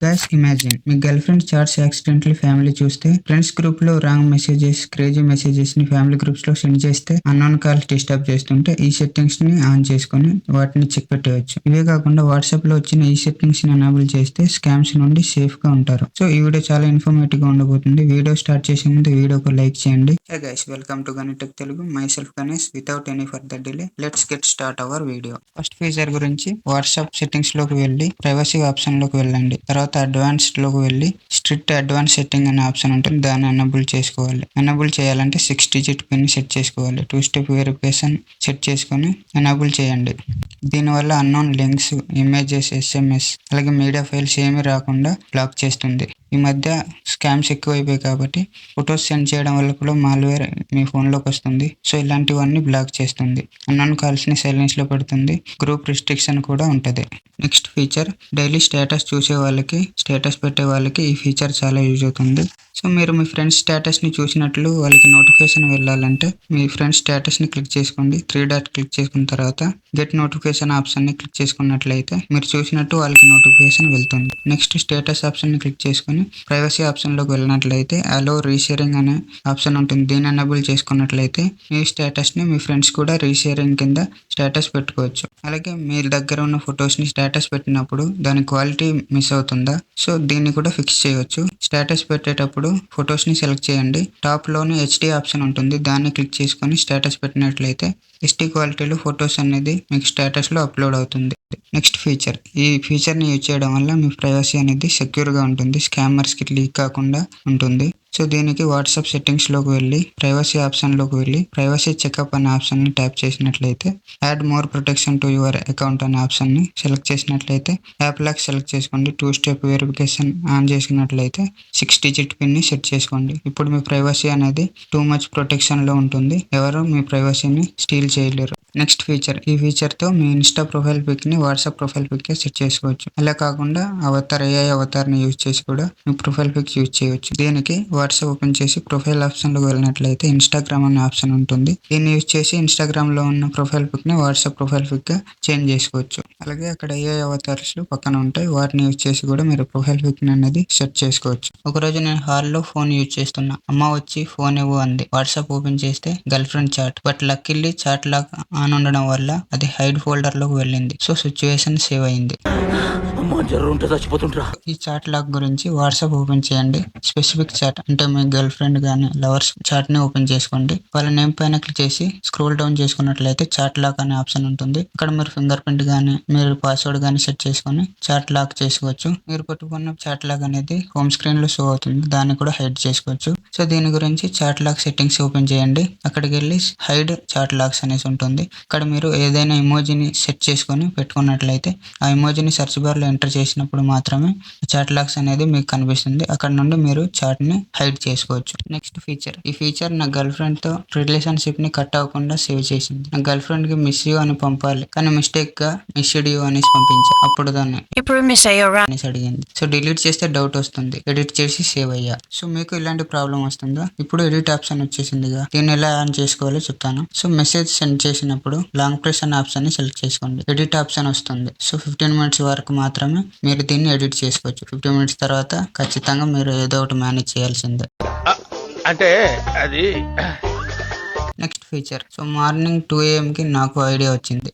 Guys imagine మీ girlfriend chats accidental family చూస్తే friends group లో రాంగ్ మెసేజెస్ క్రేజీ మెసేజెస్ ని family groups లో సెండ్ చేస్తే అన్నోన్ కాల్స్ డిస్టర్బ్ చేస్తుంటే ఈ సెట్టింగ్స్ ని ఆన్ చేసుకొని వాటిని చెక్ పెట్టవచ్చు. ఇవే కాకుండా వాట్సాప్ లో వచ్చిన ఈ సెట్టింగ్స్ ని ఎనేబుల్ చేస్తే స్కామ్స్ నుండి సేఫ్ గా ఉంటారు. సో ఈ వీడియో చాలా ఇన్ఫర్మేటివ్ గా ఉండబోతుంది. వీడియో స్టార్ట్ చేసే ముందు వీడియోకి లైక్ చేయండి. Hey guys, welcome to Ganitech Telugu. Myself Ganesh. Without any further delay let's get start our video. First feature గురించి వాట్సాప్ సెట్టింగ్స్ లోకి వెళ్ళి ప్రైవసీ ఆప్షన్ లోకి వెళ్ళండి. తర్వాత అడ్వాన్స్డ్ లోకి వెళ్ళి స్ట్రిక్ట్ అడ్వాన్స్ సెట్టింగ్ అనే ఆప్షన్ ఉంటుంది, దాన్ని ఎనేబుల్ చేసుకోవాలి. ఎనేబుల్ చేయాలంటే 6 డిజిట్ పిన్ సెట్ చేసుకోవాలి. 2 స్టెప్ వెరిఫికేషన్ సెట్ చేసుకొని ఎనేబుల్ చేయండి. దీనివల్ల అన్నోన్ లింక్స్, ఇమేజెస్, SMS అలాగే మీడియా ఫైల్స్ ఏమీ రాకుండా బ్లాక్ చేస్తుంది. ఈ మధ్య స్కామ్స్ ఎక్కువైపోయాయి కాబట్టి ఫొటోస్ సెండ్ చేయడం వల్ల కూడా మాల్వేర్ మీ ఫోన్లోకి వస్తుంది. సో ఇలాంటివన్నీ బ్లాక్ చేస్తుంది. అన్నోన్ కాల్స్ని సైలెన్స్ లో పెడుతుంది. గ్రూప్ రిస్ట్రిక్షన్ కూడా ఉంటుంది. నెక్స్ట్ ఫీచర్, డైలీ స్టేటస్ చూసే వాళ్ళకి, స్టేటస్ పెట్టే వాళ్ళకి ఈ ఫీచర్ చాలా యూజ్ అవుతుంది. సో మీరు మీ ఫ్రెండ్స్ స్టేటస్ని చూసినట్లు వాళ్ళకి నోటిఫికేషన్ వెళ్ళాలంటే మీ ఫ్రెండ్స్ స్టేటస్ని క్లిక్ చేసుకోండి. 3 డాట్ క్లిక్ చేసుకున్న తర్వాత గెట్ నోటిఫికేషన్ ఆప్షన్ని క్లిక్ చేసుకున్నట్లయితే మీరు చూసినట్టు వాళ్ళకి నోటిఫికేషన్ వెళ్తుంది. నెక్స్ట్ స్టేటస్ ఆప్షన్ని క్లిక్ చేసుకుని ప్రైవసీ ఆప్షన్లోకి వెళ్ళినట్లయితే అలో రీషేరింగ్ అనే ఆప్షన్ ఉంటుంది. దీన్ని ఎనేబుల్ చేసుకున్నట్లయితే మీ స్టేటస్ని మీ ఫ్రెండ్స్ కూడా రీషేరింగ్ కింద స్టేటస్ పెట్టుకోవచ్చు. అలాగే మీ దగ్గర ఉన్న ఫొటోస్ని స్టేటస్ పెట్టినప్పుడు దాని క్వాలిటీ మిస్ అవుతుందా, సో దీన్ని కూడా ఫిక్స్ చేయవచ్చు. స్టేటస్ పెట్టేటప్పుడు ఫొటోస్ని సెలెక్ట్ చేయండి. టాప్లోని HD ఆప్షన్ ఉంటుంది, దాన్ని క్లిక్ చేసుకొని స్టేటస్ పెట్టినట్లయితే HD క్వాలిటీలో ఫొటోస్ అనేది మీకు స్టేటస్లో అప్లోడ్ అవుతుంది. నెక్స్ట్ ఫీచర్, ఈ ఫీచర్ని యూజ్ చేయడం వల్ల మీ ప్రైవసీ అనేది సెక్యూర్గా ఉంటుంది, స్కామర్స్కి లీక్ కాకుండా ఉంటుంది. సో దీనికి వాట్సాప్ సెట్టింగ్స్లోకి వెళ్ళి ప్రైవసీ ఆప్షన్లోకి వెళ్ళి ప్రైవసీ చెకప్ అనే ఆప్షన్ని ట్యాప్ చేసినట్లయితే add more protection to your account అనే ఆప్షన్ని సెలెక్ట్ చేసినట్లయితే యాప్ లాక్ సెలెక్ట్ చేసుకోండి. 2 స్టెప్ వెరిఫికేషన్ ఆన్ చేసినట్లయితే 6 డిజిట్ పిన్ని సెట్ చేసుకోండి. ఇప్పుడు మీ ప్రైవసీ అనేది టూ మచ్ ప్రొటెక్షన్లో ఉంటుంది. ఎవరు మీ ప్రైవసీని స్టీల్ చేయలేరు. నెక్స్ట్ ఫీచర్, ఈ ఫీచర్తో మీ ఇన్స్టా ప్రొఫైల్ పిక్ని వాట్సాప్ ప్రొఫైల్ పిక్గా సెట్ చేసుకోవచ్చు. అలా కాకుండా AI అవతార్ని యూజ్ చేసి కూడా మీ ప్రొఫైల్ పిక్ యూజ్ చేయవచ్చు. దీనికి వాట్సాప్ ఓపెన్ చేసి ప్రొఫైల్ ఆప్షన్లోకి వెళ్ళినట్లయితే ఇన్స్టాగ్రామ్ అనే ఆప్షన్ ఉంటుంది. దీన్ని యూజ్ చేసి ఇన్స్టాగ్రామ్లో ఉన్న ప్రొఫైల్ పిక్ని వాట్సాప్ ప్రొఫైల్ పిక్గా చేంజ్ చేసుకోవచ్చు. అలాగే అక్కడ AI అవతార్స్ పక్కన ఉంటాయి, వాటిని యూజ్ చేసి కూడా మీరు ప్రొఫైల్ పిక్ని అనేది సెట్ చేసుకోవచ్చు. ఒకరోజు నేను హాల్లో ఫోన్ యూజ్ చేస్తున్నా. అమ్మ వచ్చి ఫోన్ ఇవ్వు అంది. వాట్సాప్ ఓపెన్ చేస్తే girlfriend chat, but luckily chat lock on ఉండడం వల్ల అది హైడ్ ఫోల్డర్ లోకి వెళ్ళింది. సో సిచ్యువేషన్ సేవ్ అయింది. ఈ చాట్ లాక్ గురించి వాట్సాప్ ఓపెన్ చేయండి. స్పెసిఫిక్ చాట్ అంటే మీ గర్ల్ ఫ్రెండ్ గానీ లవర్స్ చాట్ ని ఓపెన్ చేసుకోండి. వాళ్ళ నేమ్ పైన క్లిక్ చేసి స్క్రోల్ డౌన్ చేసుకున్నట్లయితే చాట్ లాక్ అనే ఆప్షన్ ఉంటుంది. ఇక్కడ మీరు ఫింగర్ ప్రింట్ గానీ మీరు పాస్వర్డ్ గానీ సెట్ చేసుకుని చాట్ లాక్ చేసుకోవచ్చు. మీరు పెట్టుకున్న చాట్ లాక్ అనేది హోమ్ స్క్రీన్ లో షో అవుతుంది, దాన్ని కూడా హైడ్ చేసుకోవచ్చు. సో దీని గురించి చాట్ లాక్ సెట్టింగ్స్ ఓపెన్ చేయండి. అక్కడికి వెళ్ళి హైడ్ చాట్ లాక్స్ అనేసి ఉంటుంది. ఇక్కడ మీరు ఏదైనా ఇమోజీని సెట్ చేసుకొని పెట్టుకున్నట్లయితే ఆ ఇమోజీని సెర్చ్ బార్ లో ఎంటర్ చేసినప్పుడు మాత్రమే చాట్ లాక్స్ అనేది మీకు కనిపిస్తుంది. అక్కడ నుండి మీరు చాట్ ని హైడ్ చేసుకోవచ్చు. నెక్స్ట్ ఫీచర్, ఈ ఫీచర్ నా గర్ల్ ఫ్రెండ్ తో రిలేషన్షిప్ ని కట్ అవ్వకుండా సేవ్ చేసింది. నా గర్ల్ ఫ్రెండ్ కి మిస్ యూ అని పంపాలి, కానీ మిస్టేక్ గా మిస్డ్ యూ అనేసి పంపించా. అప్పుడు దాన్ని అనేసి అడిగింది. సో డిలీట్ చేస్తే డౌట్ వస్తుంది, ఎడిట్ చేసి సేవ్ అయ్యా. సో మీకు ఇలాంటి ప్రాబ్లం వస్తుందా? ఇప్పుడు ఎడిట్ ఆప్షన్ వచ్చేసిందిగా, దీన్ని ఎలా ఆన్ చేసుకోవాలో చెప్తాను. సో మెసేజ్ సెండ్ చేసినప్పుడు లాంగ్ ప్రెస్ అనే ఆప్షన్ ని సెలెక్ట్ చేసుకోండి. ఎడిట్ ఆప్షన్ వస్తుంది. సో 15 మినిట్స్ వరకు మాత్రమే మీరు దీన్ని ఎడిట్ చేసుకోవచ్చు. 15 మినిట్స్ తర్వాత ఖచ్చితంగా మీరు ఏదో ఒకటి మేనేజ్ చేయాల్సిందే. అంటే అది next feature, so morning 2 AM కి నాకు ఐడియా వచ్చింది.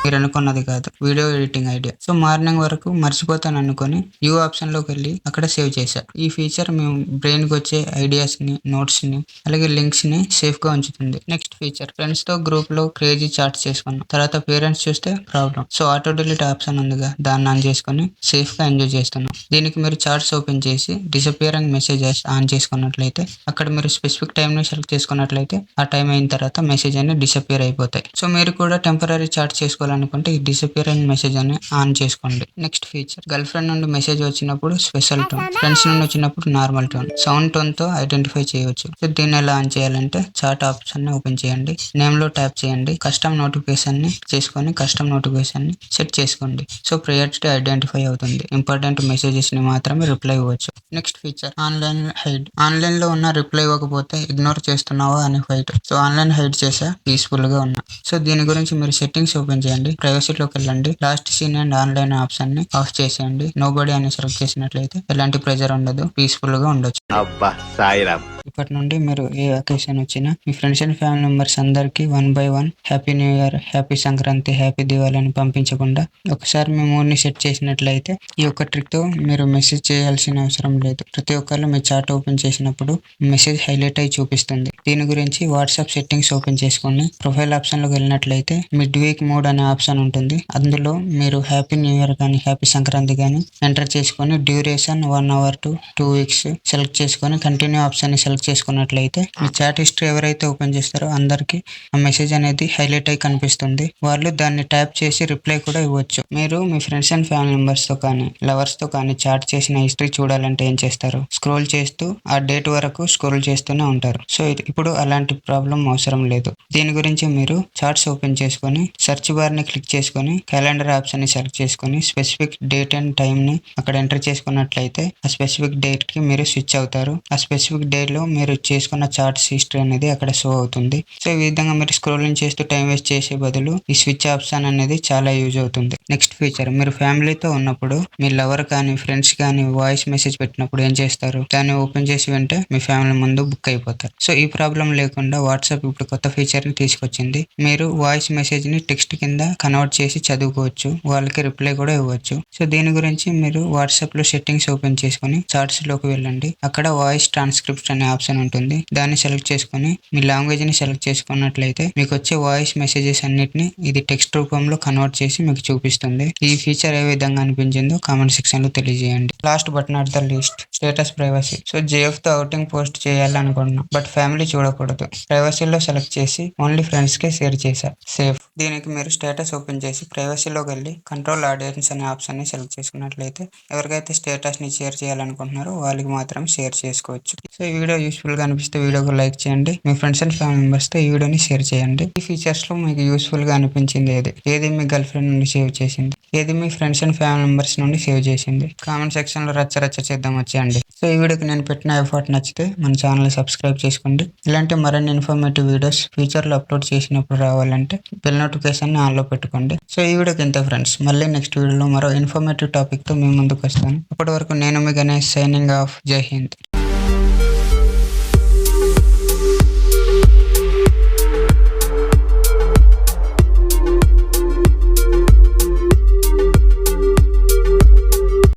మీరు అనుకున్నది కాదు, video editing idea. So morning వరకు మర్చిపోతాను అనుకుని యూ ఆప్షన్ లోకి వెళ్ళి అక్కడ సేవ్ చేశా. ఈ ఫీచర్ మేము బ్రెయిన్ కి వచ్చే ఐడియాస్ ని, నోట్స్ ని అలాగే లింక్స్ ని సేఫ్ గా ఉంచుతుంది. నెక్స్ట్ ఫీచర్, ఫ్రెండ్స్ తో గ్రూప్ లో క్రేజీ చాట్స్ చేసుకున్నాం. తర్వాత పేరెంట్స్ చూస్తే problem. So auto delete option ఉందిగా, దాన్ని ఆన్ చేసుకుని సేఫ్ గా ఎంజాయ్ చేస్తున్నాం. దీనికి మీరు చాట్స్ ఓపెన్ చేసి డిసపియరింగ్ మెసేజెస్ ఆన్ చేసుకున్నట్లయితే అక్కడ మీరు స్పెసిఫిక్ టైం ని సెలెక్ట్ చేసుకున్నట్లయితే ఆ టైం అయిన తర్వాత మెసేజ్ అని డిసపియర్ అయిపోతాయి. సో మీరు కూడా టెంపరీ చాట్ చేసుకోవాలనుకుంటే ఈ డిసపియరింగ్ మెసేజ్ అని ఆన్ చేసుకోండి. నెక్స్ట్ ఫీచర్, గర్ల్ ఫ్రెండ్ నుండి మెసేజ్ వచ్చినప్పుడు స్పెషల్ టోన్, ఫ్రెండ్స్ నుండి వచ్చినప్పుడు నార్మల్ టోన్, సౌండ్ టోన్ తో ఐడెంటిఫై చేయవచ్చు. సో దీన్ని ఎలా ఆన్ చేయాలంటే చాట్ ఆప్షన్ ని ఓపెన్ చేయండి, నేమ్ లో ట్యాప్ చేయండి, కస్టమ్ నోటిఫికేషన్ ని చేసుకొని కస్టమ్ నోటిఫికేషన్ ని సెట్ చేసుకోండి. సో ప్రయారిటీ ఐడెంటిఫై అవుతుంది. ఇంపార్టెంట్ మెసేజెస్ ని మాత్రమే రిప్లై ఇవ్వచ్చు. Next feature, online hide. Online లో ఉన్న రిప్లై ఇవ్వకపోతే ఇగ్నోర్ చేస్తున్నావా అని ఫైట్. సో ఆన్లైన్ హైడ్ చేసా, పీస్ఫుల్ గా ఉన్నా. సో దీని గురించి మీరు సెట్టింగ్స్ ఓపెన్ చేయండి, ప్రైవసీలోకి వెళ్ళండి, last seen and online option ని ఆఫ్ చేసేయండి. నో బడీ అని సెలెక్ట్ చేసినట్లయితే ఎలాంటి ప్రెజర్ ఉండదు, పీస్ఫుల్ గా ఉండొచ్చు. అబ్బా సాయిరామ్. ఇప్పటి నుండి మీరు ఏ అకేషన్ వచ్చినా మీ ఫ్రెండ్స్ అండ్ ఫ్యామిలీ మెంబర్స్ అందరికి 1 by 1 happy new year, happy Sankranti, happy Diwali అని పంపించకుండా ఒకసారి మీ మూడ్ ని సెట్ చేసినట్లయితే ఈ ఒక్క ట్రిక్ తో మీరు మెసేజ్ చేయాల్సిన అవసరం లేదు. ప్రతి ఒక్కరు మీ చాట్ ఓపెన్ చేసినప్పుడు మెసేజ్ హైలైట్ అయి చూపిస్తుంది. దీని గురించి వాట్సాప్ సెట్టింగ్స్ ఓపెన్ చేసుకొని ప్రొఫైల్ ఆప్షన్ లోకి వెళ్ళినట్లయితే మిడ్ వీక్ మోడ్ అనే ఆప్షన్ ఉంటుంది. అందులో మీరు హ్యాపీ న్యూ ఇయర్ కానీ హ్యాపీ సంక్రాంతి కానీ ఎంటర్ చేసుకొని duration 1 hour to 2 weeks select చేసుకొని కంటిన్యూ ఆప్షన్ ని సెలెక్ట్ చేసుకున్నట్లయితే మీ చాట్ హిస్టరీ ఎవరైతే ఓపెన్ చేస్తారో అందరికి ఆ మెసేజ్ అనేది హైలైట్ అయి కనిపిస్తుంది. వాళ్ళు దాన్ని ట్యాప్ చేసి రిప్లై కూడా ఇవ్వచ్చు. మీరు మీ ఫ్రెండ్స్ అండ్ ఫ్యామిలీ మెంబర్స్ తో కానీ లవర్స్ తో కానీ చాట్ చేసిన హిస్టరీ చూడాలంటే ఏం చేస్తారు? స్క్రోల్ చేస్తూ ఆ డేట్ వరకు స్క్రోల్ చేస్తూనే ఉంటారు. సో ఇప్పుడు అలాంటి ప్రాబ్లం అవసరం లేదు. దీని గురించి మీరు చార్ట్స్ ఓపెన్ చేసుకొని సెర్చ్ బార్ ని క్లిక్ చేసుకొని క్యాలెండర్ ఆప్షన్ ని సెలెక్ట్ చేసుకొని స్పెసిఫిక్ డేట్ అండ్ టైం ని అక్కడ ఎంటర్ చేసుకున్నట్లయితే ఆ స్పెసిఫిక్ డేట్ కి మీరు స్విచ్ అవుతారు. ఆ స్పెసిఫిక్ డేట్ లో మీరు చేసుకున్న చార్ట్స్ హిస్టరీ అనేది అక్కడ షో అవుతుంది. సో ఈ విధంగా మీరు స్క్రోలింగ్ చేస్తూ టైం వేస్ట్ చేసే బదులు ఈ స్విచ్ ఆప్షన్ అనేది చాలా యూజ్ అవుతుంది. నెక్స్ట్ ఫీచర్, మీరు ఫ్యామిలీతో ఉన్నప్పుడు మీ లవర్ కానీ ఫ్రెండ్స్ కానీ వాయిస్ మెసేజ్ పెట్టినప్పుడు ఏం చేస్తారు? దాన్ని ఓపెన్ చేసి వెంటే మీ ఫ్యామిలీ ముందు బుక్ అయిపోతారు. సో ఈ ప్రాబ్లం లేకుండా వాట్సాప్ ఇప్పుడు కొత్త ఫీచర్ ని తీసుకొచ్చింది. మీరు వాయిస్ మెసేజ్ ని టెక్స్ట్ కింద కన్వర్ట్ చేసి చదువుకోవచ్చు, వాళ్ళకి రిప్లై కూడా ఇవ్వచ్చు. సో దీని గురించి మీరు వాట్సాప్ లో సెట్టింగ్స్ ఓపెన్ చేసుకొని చార్ట్స్ లోకి వెళ్ళండి. అక్కడ వాయిస్ ట్రాన్స్క్రిప్షన్ అనే ఆప్షన్ ఉంటుంది. దాన్ని సెలెక్ట్ చేసుకొని మీ లాంగ్వేజ్ ని సెలెక్ట్ చేసుకున్నట్లయితే మీకు వచ్చే వాయిస్ మెసేజెస్ అన్నిటిని ఇది టెక్స్ట్ రూపంలో కన్వర్ట్ చేసి మీకు చూపిస్తుంది. ఈ ఫీచర్ ఏ విధంగా అనిపించిందో కామెంట్ సెక్షన్ లో తెలియజేయండి. Last but not the least, status privacy. So JF తో అవుటింగ్ పోస్ట్ చేయాలనుకుంటున్నాం, బట్ ఫ్యామిలీ చూడకూడదు. ప్రైవసీలో సెలెక్ట్ చేసి ఓన్లీ ఫ్రెండ్స్ కే షేర్ చేశా, సేఫ్. దీనికి మీరు స్టేటస్ ఓపెన్ చేసి ప్రైవసీలోకి వెళ్ళి కంట్రోల్ ఆడియన్స్ అనే ఆప్షన్ ని సెలెక్ట్ చేసుకున్నట్లయితే ఎవరికైతే స్టేటస్ ని షేర్ చేయాలనుకుంటున్నారో వాళ్ళకి మాత్రం షేర్ చేసుకోవచ్చు. సో ఈ వీడియో యూస్ఫుల్ గా అనిపిస్తే వీడియోకి లైక్ చేయండి, మీ ఫ్రెండ్స్ అండ్ ఫ్యామిలీ మెంబర్స్ తో ఈ వీడియోని షేర్ చేయండి. ఈ ఫీచర్స్ లో మీకు యూస్ఫుల్ గా అనిపించింది ఏది మీ గర్ల్ ఫ్రెండ్ నుండి సేవ్ చేసింది, ఏది మీ ఫ్రెండ్స్ అండ్ ఫ్యామిలీ మెంబర్స్ నుండి సేవ్ చేసింది? కామెంట్ సెక్షన్ లో రచ్చ చేద్దాం వచ్చేయండి. సో ఈ వీడియోకి నేను పెట్టిన ఎఫర్ట్ నచ్చితే మన ఛానల్ సబ్స్క్రైబ్ చేసుకోండి. ఇలాంటి మరిన్ని ఇన్ఫర్మేటివ్ వీడియోస్ ఫ్యూచర్ లో అప్లోడ్ చేసినప్పుడు రావాలంటే బెల్ నోటిఫికేషన్ ని ఆన్ లో పెట్టుకోండి. సో ఈ వీడియోకి ఇంతే ఫ్రెండ్స్. మళ్ళీ నెక్స్ట్ వీడియోలో మరో ఇన్ఫర్మేటివ్ టాపిక్ తో మీ ముందుకు వస్తాను. అప్పటి వరకు నేను మీ గణేష్, సైనింగ్ ఆఫ్. జై హింద్.